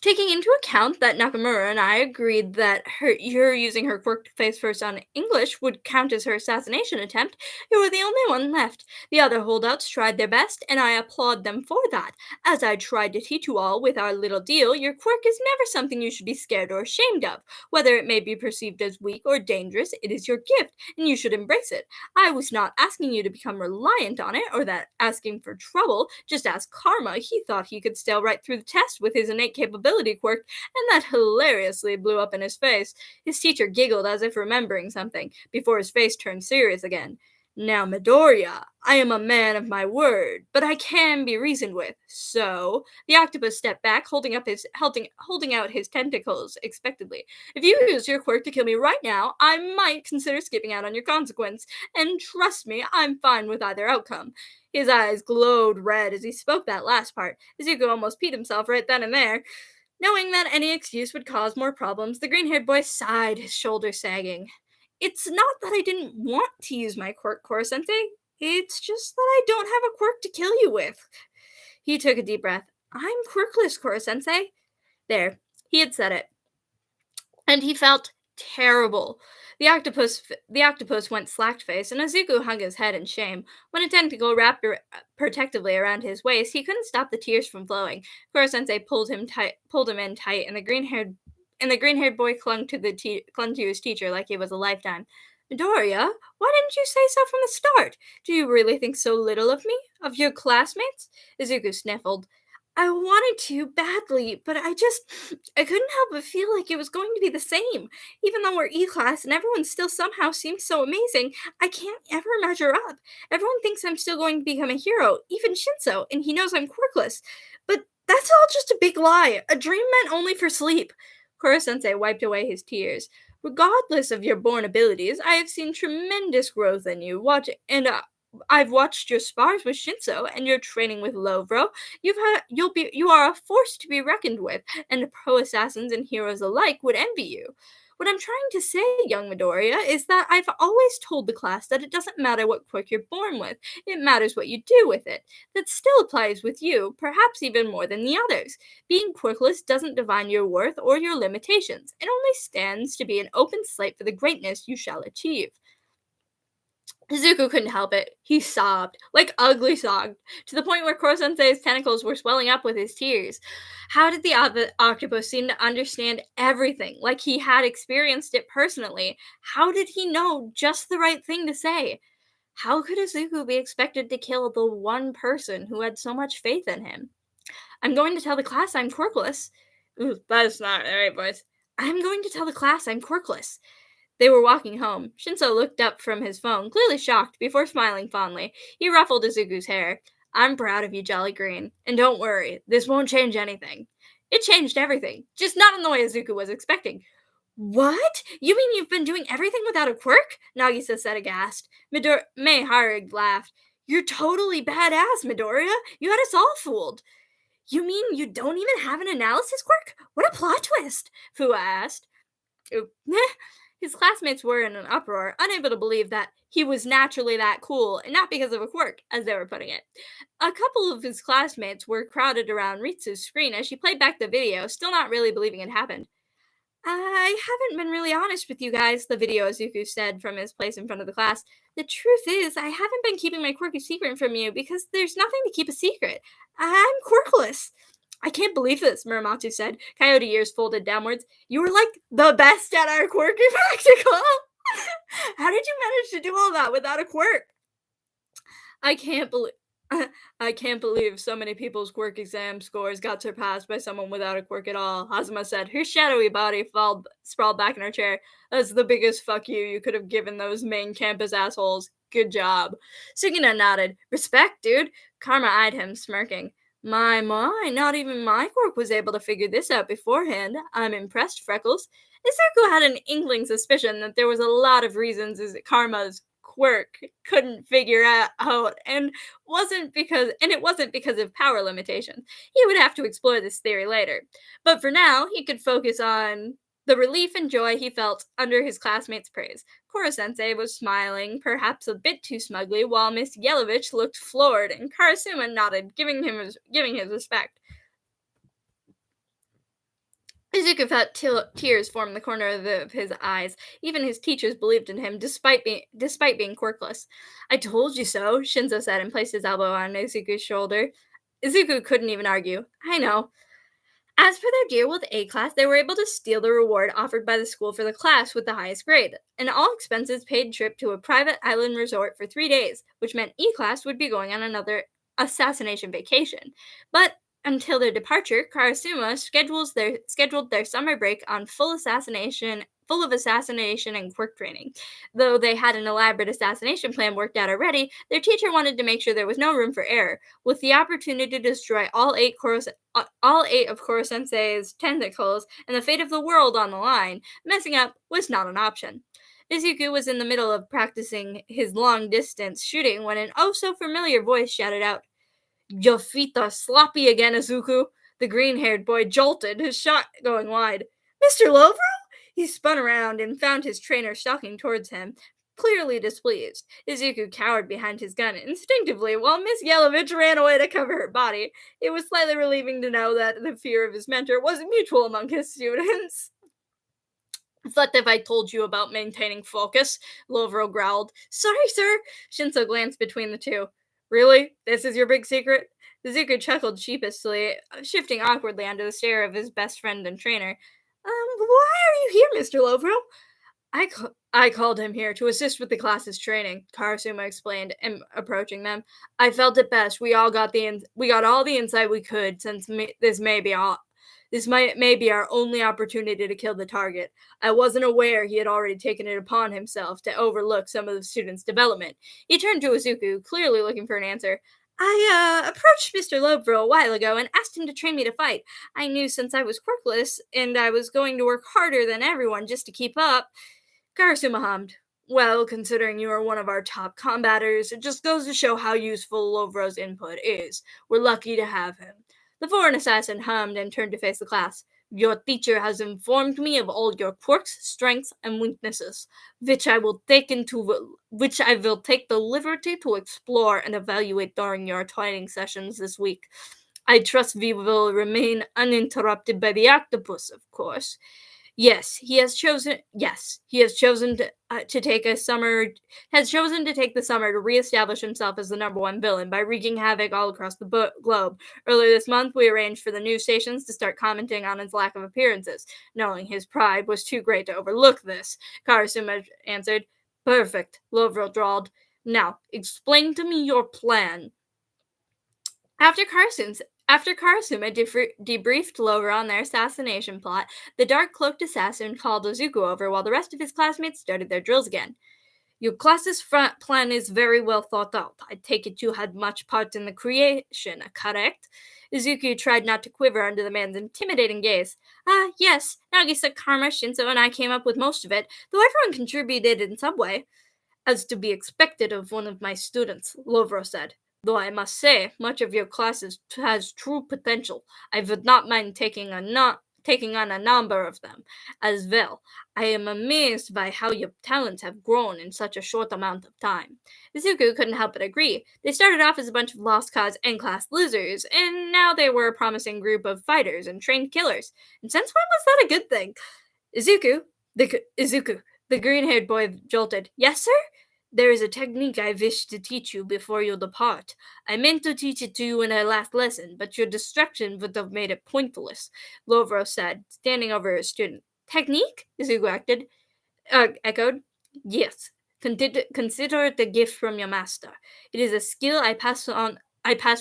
Taking into account that Nakamura and I agreed that her using her quirk to face first on English would count as her assassination attempt, you were the only one left. The other holdouts tried their best, and I applaud them for that. As I tried to teach you all with our little deal, your quirk is never something you should be scared or ashamed of. Whether it may be perceived as weak or dangerous, it is your gift, and you should embrace it. I was not asking you to become reliant on it, or that asking for trouble. Just ask Karma. He thought he could sail right through the test with his innate capability quirk, and that hilariously blew up in his face. His teacher giggled as if remembering something, before his face turned serious again. Now, Midoriya, I am a man of my word, but I can be reasoned with. So, the octopus stepped back, holding out his tentacles expectantly. If you use your quirk to kill me right now, I might consider skipping out on your consequence. And trust me, I'm fine with either outcome. His eyes glowed red as he spoke that last part. Izuku almost peed himself right then and there. Knowing that any excuse would cause more problems, the green haired boy sighed, his shoulders sagging. It's not that I didn't want to use my quirk, Koro Sensei. It's just that I don't have a quirk to kill you with. He took a deep breath. I'm quirkless, Koro Sensei. There, he had said it. And he felt terrible. The octopus went slack-faced, and Azuku hung his head in shame. When a tentacle wrapped protectively around his waist, he couldn't stop the tears from flowing. Koro-sensei pulled him in tight, and the green-haired boy clung to his teacher like he was a lifetime. Midoriya, why didn't you say so from the start? Do you really think so little of me? Of your classmates? Izuku sniffled. I wanted to badly, but I couldn't help but feel like it was going to be the same. Even though we're E class and everyone still somehow seems so amazing, I can't ever measure up. Everyone thinks I'm still going to become a hero, even Shinso, and he knows I'm quirkless. But that's all just a big lie, a dream meant only for sleep. Koro-sensei wiped away his tears. Regardless of your born abilities, I have seen tremendous growth in you. I've watched your spars with Shinso and your training with Lovro. You are a force to be reckoned with, and pro assassins and heroes alike would envy you. What I'm trying to say, young Midoriya, is that I've always told the class that it doesn't matter what quirk you're born with, it matters what you do with it. That still applies with you, perhaps even more than the others. Being quirkless doesn't define your worth or your limitations. It only stands to be an open slate for the greatness you shall achieve. Izuku couldn't help it. He sobbed, like ugly sobbed, to the point where Koro-sensei's tentacles were swelling up with his tears. How did the octopus seem to understand everything, like he had experienced it personally? How did he know just the right thing to say? How could Izuku be expected to kill the one person who had so much faith in him? I'm going to tell the class I'm quirkless. Ooh, that's not the right voice. I'm going to tell the class I'm quirkless. They were walking home. Shinso looked up from his phone, clearly shocked, before smiling fondly. He ruffled Izuku's hair. I'm proud of you, Jolly Green. And don't worry, this won't change anything. It changed everything, just not in the way Izuku was expecting. What? You mean you've been doing everything without a quirk? Nagisa said aghast. Mei Harig laughed. You're totally badass, Midoriya. You had us all fooled. You mean you don't even have an analysis quirk? What a plot twist, Fua asked. Oop. His classmates were in an uproar, unable to believe that he was naturally that cool, and not because of a quirk, as they were putting it. A couple of his classmates were crowded around Ritsu's screen as she played back the video, still not really believing it happened. I haven't been really honest with you guys, the video Izuku said from his place in front of the class. The truth is, I haven't been keeping my quirky secret from you because there's nothing to keep a secret. I'm quirkless. I can't believe this, Muramatsu said, coyote ears folded downwards. You were like the best at our quirky practical. How did you manage to do all that without a quirk? I can't believe I can't believe so many people's quirk exam scores got surpassed by someone without a quirk at all, Hazuma said, her shadowy body sprawled back in her chair. That's the biggest fuck you could have given those main campus assholes. Good job. Sugina nodded. Respect, dude. Karma eyed him, smirking. My, not even my quirk was able to figure this out beforehand. I'm impressed, Freckles. Izuku had an inkling suspicion that there was a lot of reasons Karma's quirk couldn't figure out it wasn't because of power limitations. He would have to explore this theory later. But for now, he could focus on the relief and joy he felt under his classmates' praise. Koro-sensei was smiling, perhaps a bit too smugly, while Miss Yelovich looked floored, and Karasuma nodded, giving his respect. Izuku felt tears form the corner of his eyes. Even his teachers believed in him, despite being quirkless. I told you so, Shinzo said and placed his elbow on Izuku's shoulder. Izuku couldn't even argue. I know. As for their deal with A class, they were able to steal the reward offered by the school for the class with the highest grade, an all expenses paid trip to a private island resort for 3 days, which meant E class would be going on another assassination vacation. But until their departure, Karasuma scheduled their summer break on full of assassination and quirk training. Though they had an elaborate assassination plan worked out already, their teacher wanted to make sure there was no room for error. With the opportunity to destroy all eight of Koro-sensei's tentacles and the fate of the world on the line, messing up was not an option. Izuku was in the middle of practicing his long-distance shooting when an oh-so-familiar voice shouted out, "Your feet are sloppy again, Izuku." The green-haired boy jolted, his shot going wide. "Mr. Lovro?" He spun around and found his trainer stalking towards him, clearly displeased. Izuku cowered behind his gun instinctively while Miss Yelovich ran away to cover her body. It was slightly relieving to know that the fear of his mentor was mutual among his students. "What have I told you about maintaining focus?" Lovro growled. "Sorry, sir." Shinzo glanced between the two. "Really? This is your big secret?" Izuku chuckled sheepishly, shifting awkwardly under the stare of his best friend and trainer. Why are you here, Mr. Lovro?" I called him here to assist with the class's training," Karasuma explained, approaching them. "I felt it best. We got all the insight we could, since may be our only opportunity to kill the target. I wasn't aware he had already taken it upon himself to overlook some of the students' development." He turned to Izuku, clearly looking for an answer. "I approached Mr. Lovro a while ago and asked him to train me to fight. I knew since I was quirkless and I was going to work harder than everyone just to keep up." Karasuma hummed. "Well, considering you are one of our top combaters, it just goes to show how useful Lovro's input is. We're lucky to have him." The foreign assassin hummed and turned to face the class. "Your teacher has informed me of all your quirks, strengths, and weaknesses, which I will take the liberty to explore and evaluate during your training sessions this week. I trust we will remain uninterrupted by the octopus, of course. He has chosen to take the summer to reestablish himself as the number one villain by wreaking havoc all across the globe. Earlier this month, we arranged for the news stations to start commenting on his lack of appearances. Knowing his pride was too great to overlook this," Karasuma answered. "Perfect," Lovro drawled. "Now, explain to me your plan." After Karasuma debriefed Lovro on their assassination plot, the dark-cloaked assassin called Izuku over while the rest of his classmates started their drills again. "Your class's front plan is very well thought out. I take it you had much part in the creation, correct?" Izuku tried not to quiver under the man's intimidating gaze. Yes. Nagisa, Karma, Shinzo, and I came up with most of it, though everyone contributed in some way. "As to be expected of one of my students," Lovro said. "Though I must say, much of your class has true potential. I would not mind taking on a number of them as well. I am amazed by how your talents have grown in such a short amount of time." Izuku couldn't help but agree. They started off as a bunch of lost cause N-class losers, and now they were a promising group of fighters and trained killers. And since when was that a good thing? Izuku, Izuku, the green-haired boy jolted. Yes, sir? There is a technique I wish to teach you before you depart. I meant to teach it to you in our last lesson, but your distraction would have made it pointless, Lovro said, standing over his student. Technique? Izuku echoed. Yes. Consider it a gift from your master. It is a skill I pass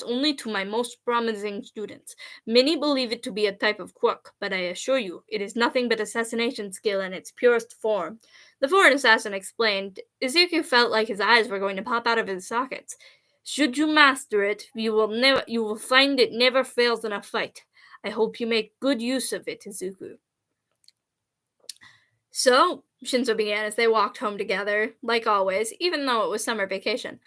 only to my most promising students. Many believe it to be a type of quirk, but I assure you, it is nothing but assassination skill in its purest form. The foreign assassin explained. Ezekiel felt like his eyes were going to pop out of his sockets. Should you master it, you will find it never fails in a fight. I hope you make good use of it, Izuku. So, Shinzo began as they walked home together, like always, even though it was summer vacation.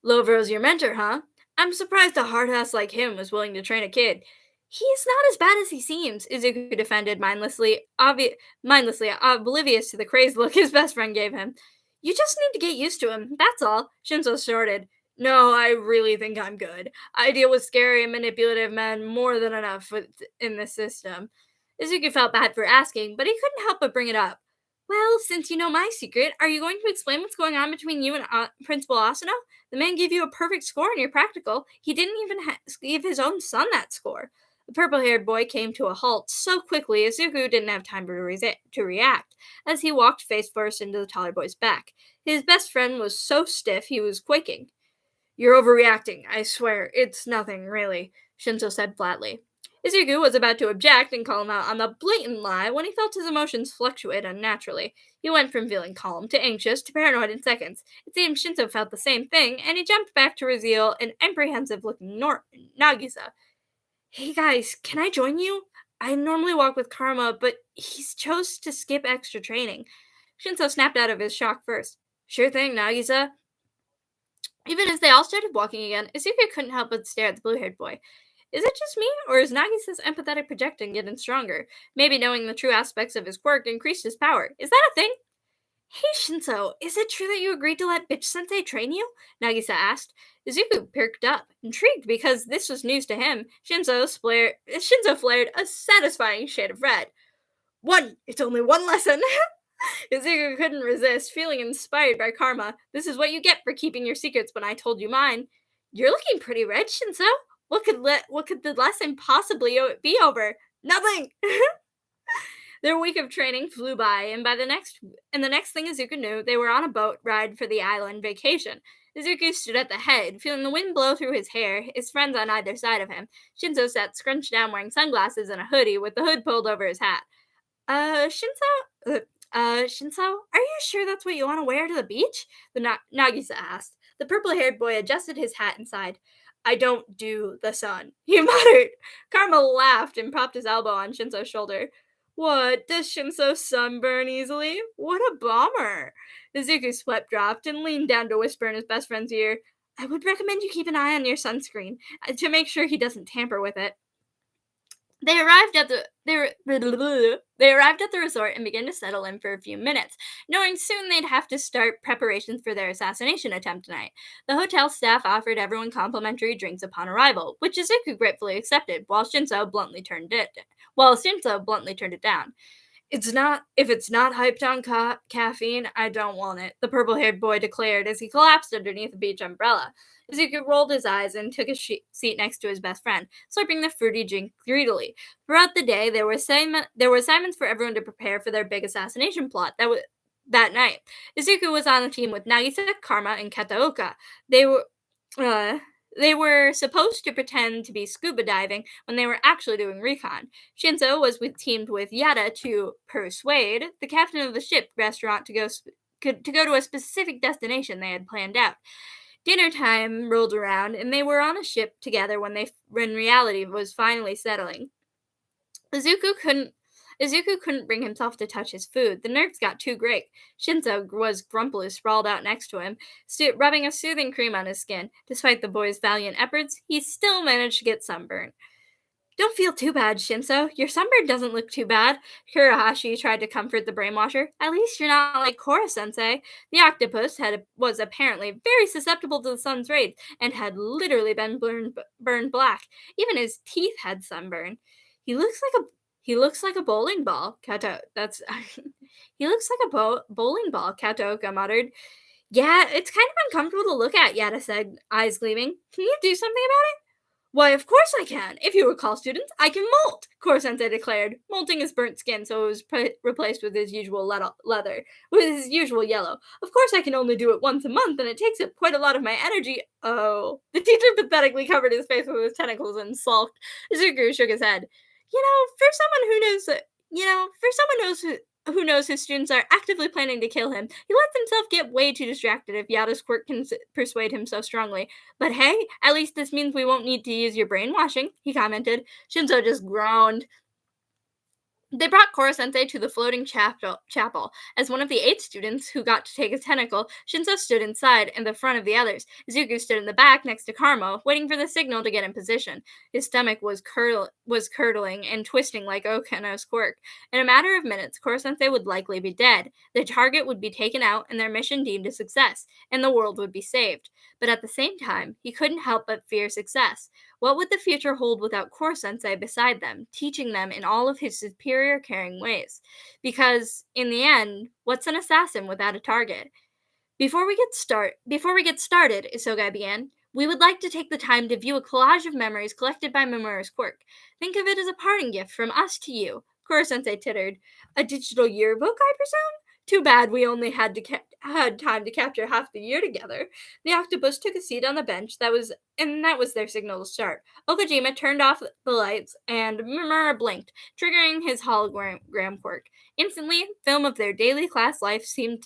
Lovro's your mentor, huh? I'm surprised a hard ass like him was willing to train a kid. He's not as bad as he seems, Izuku defended mindlessly, oblivious to the crazed look his best friend gave him. You just need to get used to him, that's all, Shinzo snorted. No, I really think I'm good. I deal with scary and manipulative men more than enough in this system. Izuku felt bad for asking, but he couldn't help but bring it up. Well, since you know my secret, are you going to explain what's going on between you and Principal Asano? The man gave you a perfect score in your practical. He didn't even give his own son that score. The purple haired boy came to a halt so quickly Izuku didn't have time to react, as he walked face first into the taller boy's back. His best friend was so stiff he was quaking. You're overreacting, I swear. It's nothing, really, Shinzo said flatly. Izuku was about to object and call him out on the blatant lie when he felt his emotions fluctuate unnaturally. He went from feeling calm to anxious to paranoid in seconds. It seemed Shinzo felt the same thing, and he jumped back to reveal an apprehensive looking Nagisa. Hey guys, can I join you? I normally walk with Karma, but he's chose to skip extra training. Shinzo snapped out of his shock first. Sure thing, Nagisa. Even as they all started walking again, Izuku couldn't help but stare at the blue-haired boy. Is it just me, or is Nagisa's empathetic projecting getting stronger? Maybe knowing the true aspects of his quirk increased his power. Is that a thing? Hey Shinzo, is it true that you agreed to let Bitch Sensei train you? Nagisa asked. Izuku perked up, intrigued because this was news to him. Shinzo flared a satisfying shade of red. It's only one lesson. Izuku couldn't resist, feeling inspired by Karma. This is what you get for keeping your secrets when I told you mine. You're looking pretty red, Shinzo. What could the lesson possibly be over? Nothing. Their week of training flew by, and the next thing Izuku knew, they were on a boat ride for the island vacation. Izuku stood at the head, feeling the wind blow through his hair, his friends on either side of him. Shinzo sat scrunched down wearing sunglasses and a hoodie with the hood pulled over his hat. Shinzo, are you sure that's what you want to wear to the beach? Nagisa asked. The purple-haired boy adjusted his hat and sighed. I don't do the sun, he muttered. Karma laughed and propped his elbow on Shinzo's shoulder. What, does Shinzo sunburn easily? What a bummer. Izuku's sweat dropped and leaned down to whisper in his best friend's ear. I would recommend you keep an eye on your sunscreen to make sure he doesn't tamper with it. They arrived at the resort and began to settle in for a few minutes, knowing soon they'd have to start preparations for their assassination attempt tonight. The hotel staff offered everyone complimentary drinks upon arrival, which Izuku gratefully accepted, while Shinzo bluntly turned it down. If it's not hyped on caffeine, I don't want it, the purple-haired boy declared as he collapsed underneath the beach umbrella. Izuku rolled his eyes and took a seat next to his best friend, slurping the fruity drink greedily. Throughout the day, there were assignments for everyone to prepare for their big assassination plot that night. Izuku was on the team with Nagisa, Karma, and Kataoka. They were they were supposed to pretend to be scuba diving when they were actually doing recon. Shinzo was teamed with Yada to persuade the captain of the ship restaurant to go to a specific destination they had planned out. Dinner time rolled around, and they were on a ship together when reality was finally settling. Izuku couldn't bring himself to touch his food. The nerves got too great. Shinzo was grumpily sprawled out next to him, rubbing a soothing cream on his skin. Despite the boy's valiant efforts, he still managed to get sunburned. Don't feel too bad, Shinzo. Your sunburn doesn't look too bad. Kurahashi tried to comfort the brainwasher. At least you're not like Kora-sensei. The octopus was apparently very susceptible to the sun's rays and had literally been burned black. Even his teeth had sunburn. He looks like He looks like a bowling ball, Kato. That's he looks like a bowling ball, Kataoka muttered. Yeah, it's kind of uncomfortable to look at, Yada said, eyes gleaming. Can you do something about it? Why, of course I can. If you recall, students, I can molt, Korsensei declared, molting his burnt skin so it was replaced with his usual with his usual yellow. Of course I can only do it once a month, and it takes up quite a lot of my energy. Oh. The teacher pathetically covered his face with his tentacles and sulked. Izuku shook his head. For someone who knows, for someone who knows his students are actively planning to kill him, he lets himself get way too distracted if Yada's quirk can persuade him so strongly. But hey, at least this means we won't need to use your brainwashing, he commented. Shinzo just groaned. They brought Koro Sensei to the floating chapel. As one of the 8 students who got to take a tentacle, Shinzo stood inside in the front of the others. Izuku stood in the back next to Karmo, waiting for the signal to get in position. His stomach was curdling and twisting like Okano's quirk. In a matter of minutes, Koro Sensei would likely be dead. Their target would be taken out and their mission deemed a success, and the world would be saved. But at the same time, he couldn't help but fear success. What would the future hold without Core Sensei beside them, teaching them in all of his superior, caring ways? Because, in the end, what's an assassin without a target? Before we get started, Isogai began, we would like to take the time to view a collage of memories collected by Mamoru's quirk. Think of it as a parting gift from us to you. Core Sensei tittered. A digital yearbook, I presume? Too bad we only had time to capture half the year together. The octopus took a seat on the bench and that was their signal to start. Okajima turned off the lights and Mimura blinked, triggering his hologram quirk. Instantly, film of their daily class life was seen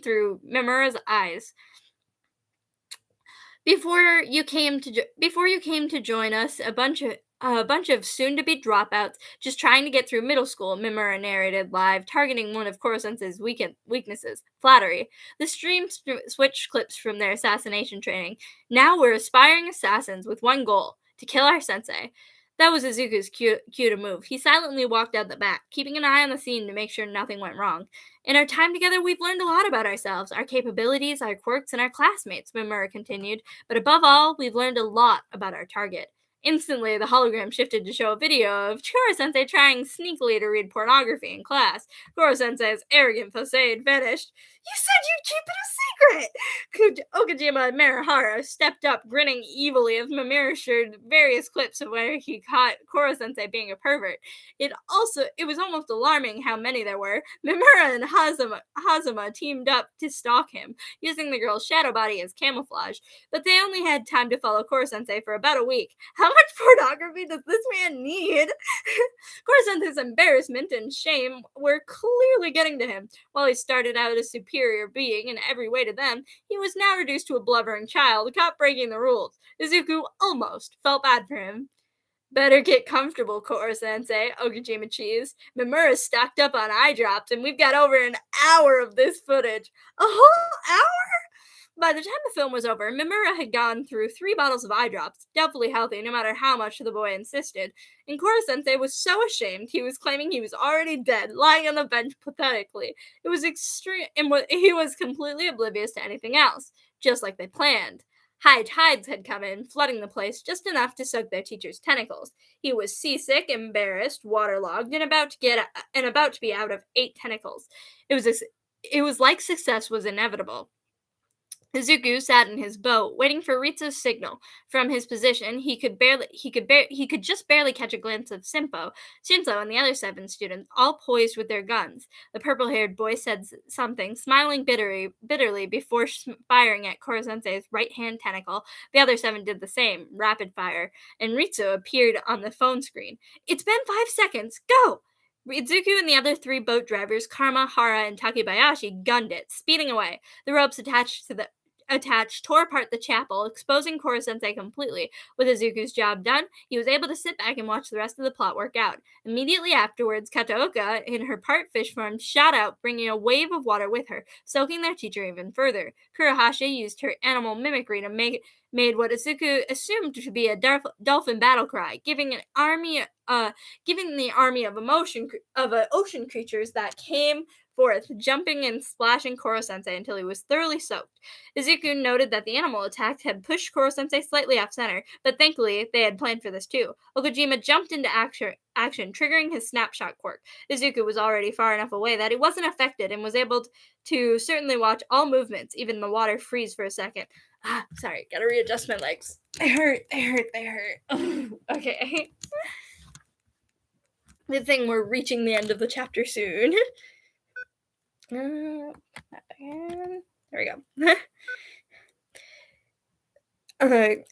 through Mimura's eyes. Before you came to join us, a bunch of soon-to-be dropouts just trying to get through middle school, Mimura narrated live, targeting one of Koro-sensei's weaknesses, flattery. The stream switched clips from their assassination training. Now we're aspiring assassins with one goal, to kill our sensei. That was Izuku's cue to move. He silently walked out the back, keeping an eye on the scene to make sure nothing went wrong. In our time together, we've learned a lot about ourselves, our capabilities, our quirks, and our classmates, Mimura continued. But above all, we've learned a lot about our target. Instantly, the hologram shifted to show a video of Koro-sensei trying sneakily to read pornography in class. Koro-sensei's arrogant facade vanished. You said you'd keep it a secret! Okajima and Marihara stepped up, grinning evilly as Mimura shared various clips of where he caught Koro-sensei being a pervert. It was almost alarming how many there were. Mimura and Hazuma teamed up to stalk him, using the girl's shadow body as camouflage. But they only had time to follow Koro-sensei for about a week. How much pornography does this man need? Koro-sensei's embarrassment and shame were clearly getting to him. While he started out a superior being in every way to them, he was now reduced to a blubbering child caught breaking the rules. Izuku almost felt bad for him. Better get comfortable, Koro-sensei, Okajima cheesed. Mimura's stocked up on eye drops, and we've got over an hour of this footage. A whole hour? By the time the film was over, Mimura had gone through 3 bottles of eye drops, doubtfully healthy no matter how much the boy insisted, and Koro-sensei was so ashamed he was claiming he was already dead, lying on the bench pathetically. It was extreme, and he was completely oblivious to anything else, just like they planned. High tides had come in, flooding the place just enough to soak their teacher's tentacles. He was seasick, embarrassed, waterlogged, and about to be out of 8 tentacles. It was like success was inevitable. Izuku sat in his boat, waiting for Ritsu's signal. From his position, he could just barely catch a glimpse of Shinzo, and the other 7 students, all poised with their guns. The purple-haired boy said something, smiling bitterly before firing at Koro-sensei's right-hand tentacle. The other 7 did the same, rapid fire, and Ritsu appeared on the phone screen. It's been 5 seconds. Go! Izuku and the other 3 boat drivers, Karma, Hara, and Takebayashi, gunned it, speeding away. The ropes tore apart the chapel, exposing Koro-sensei completely. With Izuku's job done, he was able to sit back and watch the rest of the plot work out. Immediately afterwards, Kataoka, in her part fish form, shot out, bringing a wave of water with her, soaking their teacher even further. Kurohashi used her animal mimicry to made what Izuku assumed to be a dolphin battle cry, giving the army of ocean creatures that came forth, jumping and splashing Koro-sensei until he was thoroughly soaked. Izuku noted that the animal attack had pushed Koro-sensei slightly off-center, but thankfully they had planned for this too. Okajima jumped into action, triggering his snapshot quirk. Izuku was already far enough away that he wasn't affected and was able to certainly watch all movements, even the water freeze for a second. Sorry, gotta readjust my legs. They hurt. Okay. Good thing we're reaching the end of the chapter soon. There we go. Okay.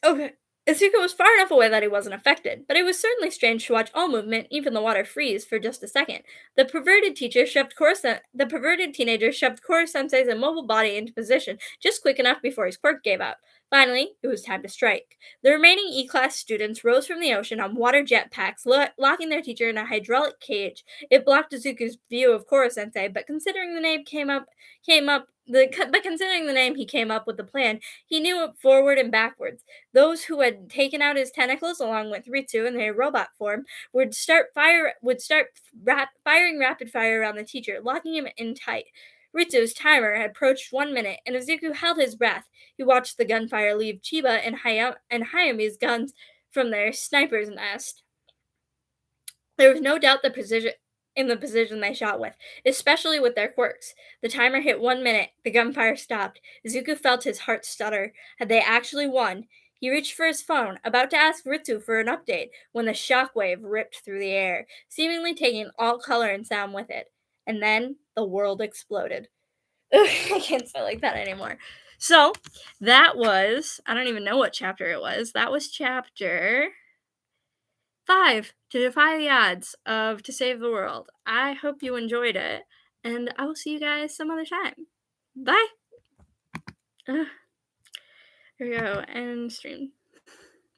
Izuku was far enough away that he wasn't affected, but it was certainly strange to watch all movement, even the water, freeze for just a second. The perverted teenager shoved Koro-sensei's immobile body into position just quick enough before his quirk gave out. Finally, it was time to strike. The remaining E-class students rose from the ocean on water jetpacks, locking their teacher in a hydraulic cage. It blocked Izuku's view of Koro-sensei, but considering the name he came up with the plan, he knew it forward and backwards. Those who had taken out his tentacles, along with Ritsu in their robot form, would start firing rapid fire around the teacher, locking him in tight. Ritsu's timer had approached 1 minute, and Izuku held his breath. He watched the gunfire leave Chiba and Hayami's guns from their sniper's nest. There was no doubt the precision they shot with, especially with their quirks. The timer hit 1 minute. The gunfire stopped. Izuku felt his heart stutter. Had they actually won? He reached for his phone, about to ask Ritsu for an update, when the shockwave ripped through the air, seemingly taking all color and sound with it. And then the world exploded. I can't say like that anymore. So, that was, I don't even know what chapter it was. That was chapter 5, To Defy the Odds of To Save the World. I hope you enjoyed it, and I will see you guys some other time. Bye! Here we go, end stream.